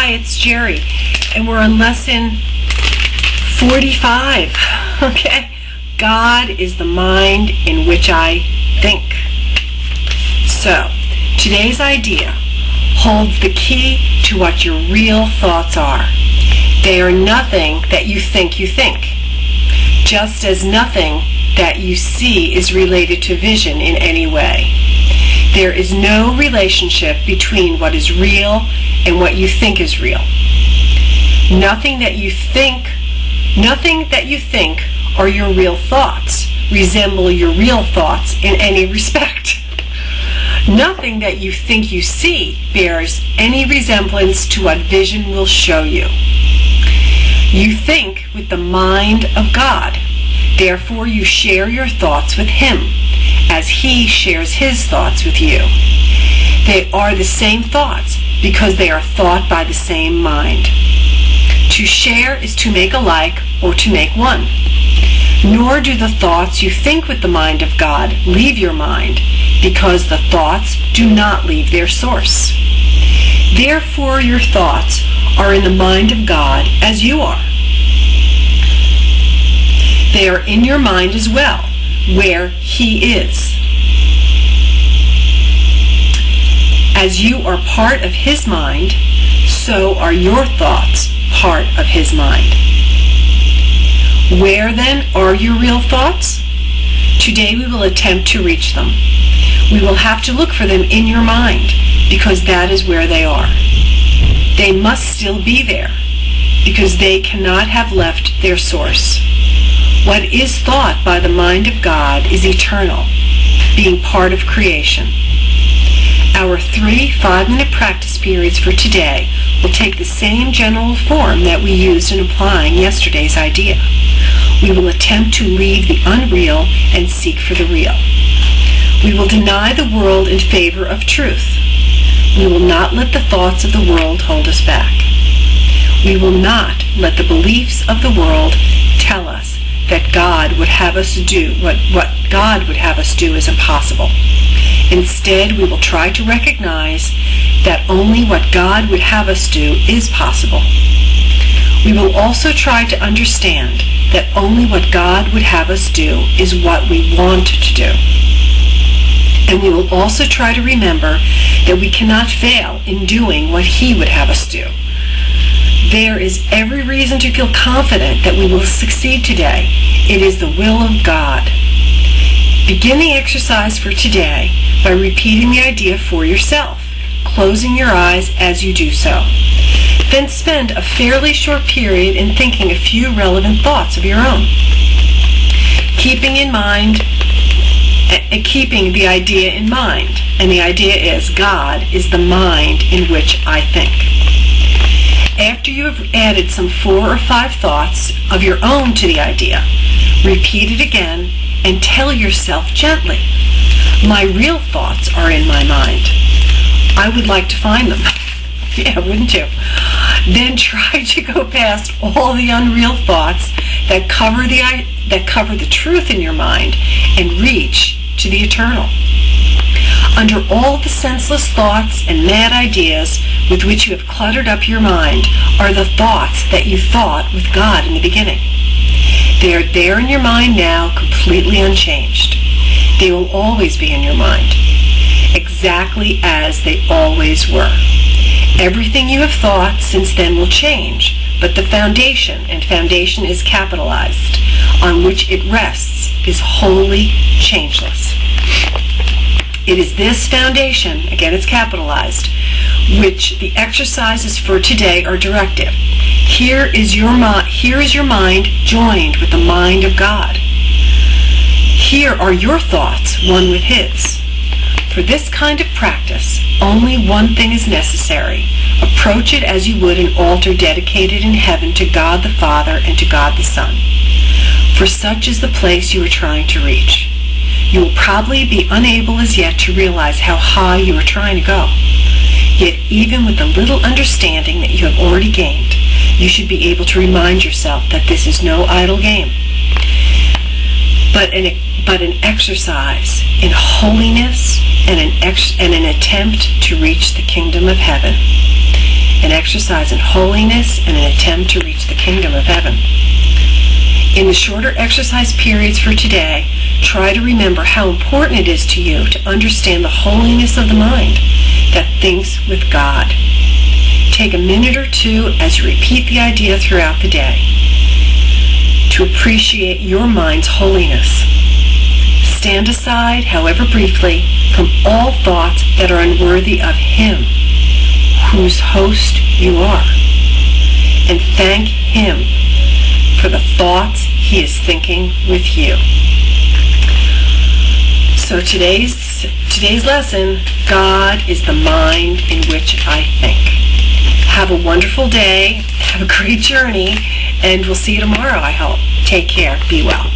Hi, it's Jerry, and we're on lesson 45, okay? God is the mind in which I think. So, today's idea holds the key to what your real thoughts are. They are nothing that you think, just as nothing that you see is related to vision in any way. There is no relationship between what is real and what you think is real. Nothing that you think are your real thoughts resemble your real thoughts in any respect. Nothing that you think you see bears any resemblance to what vision will show you. You think with the mind of God. Therefore, you share your thoughts with Him, as He shares His thoughts with you. They are the same thoughts because they are thought by the same mind. To share is to make alike or to make one. Nor do the thoughts you think with the mind of God leave your mind, because the thoughts do not leave their source. Therefore, your thoughts are in the mind of God as you are. They are in your mind as well, where He is. As you are part of His mind, so are your thoughts part of His mind. Where then are your real thoughts? Today we will attempt to reach them. We will have to look for them in your mind, because that is where they are. They must still be there, because they cannot have left their source. What is thought by the mind of God is eternal, being part of creation. Our 3 5-minute practice periods for today will take the same general form that we used in applying yesterday's idea. We will attempt to leave the unreal and seek for the real. We will deny the world in favor of truth. We will not let the thoughts of the world hold us back. We will not let the beliefs of the world tell us that God would have us do what God would have us do is impossible. Instead, we will try to recognize that only what God would have us do is possible. We will also try to understand that only what God would have us do is what we want to do. And we will also try to remember that we cannot fail in doing what He would have us do. There is every reason to feel confident that we will succeed today. It is the will of God. Begin the exercise for today by repeating the idea for yourself, closing your eyes as you do so. Then spend a fairly short period in thinking a few relevant thoughts of your own, keeping the idea in mind. And the idea is, God is the mind in which I think. After you have added some 4 or 5 thoughts of your own to the idea, repeat it again and tell yourself gently, my real thoughts are in my mind. I would like to find them. Yeah, wouldn't you? Then try to go past all the unreal thoughts that cover the truth in your mind and reach to the eternal. Under all the senseless thoughts and mad ideas with which you have cluttered up your mind are the thoughts that you thought with God in the beginning. They are there in your mind now, completely unchanged. They will always be in your mind, exactly as they always were. Everything you have thought since then will change, but the foundation, and foundation is capitalized, on which it rests is wholly changeless. It is this foundation, again it's capitalized, which the exercises for today are directed. Here is your mind joined with the mind of God. Here are your thoughts, one with His. For this kind of practice, only one thing is necessary. Approach it as you would an altar dedicated in heaven to God the Father and to God the Son. For such is the place you are trying to reach. You will probably be unable as yet to realize how high you are trying to go. Yet even with the little understanding that you have already gained, you should be able to remind yourself that this is no idle game, but an exercise in holiness and an attempt to reach the kingdom of heaven. an exercise in holiness, and an attempt to reach the kingdom of heaven. In the shorter exercise periods for today, try to remember how important it is to you to understand the holiness of the mind that thinks with God. Take a minute or two as you repeat the idea throughout the day to appreciate your mind's holiness. Stand aside, however briefly, from all thoughts that are unworthy of Him, whose host you are, and thank Him for the thoughts He is thinking with you. So today's lesson, God is the mind in which I think. Have a wonderful day, have a great journey, and we'll see you tomorrow, I hope. Take care. Be well.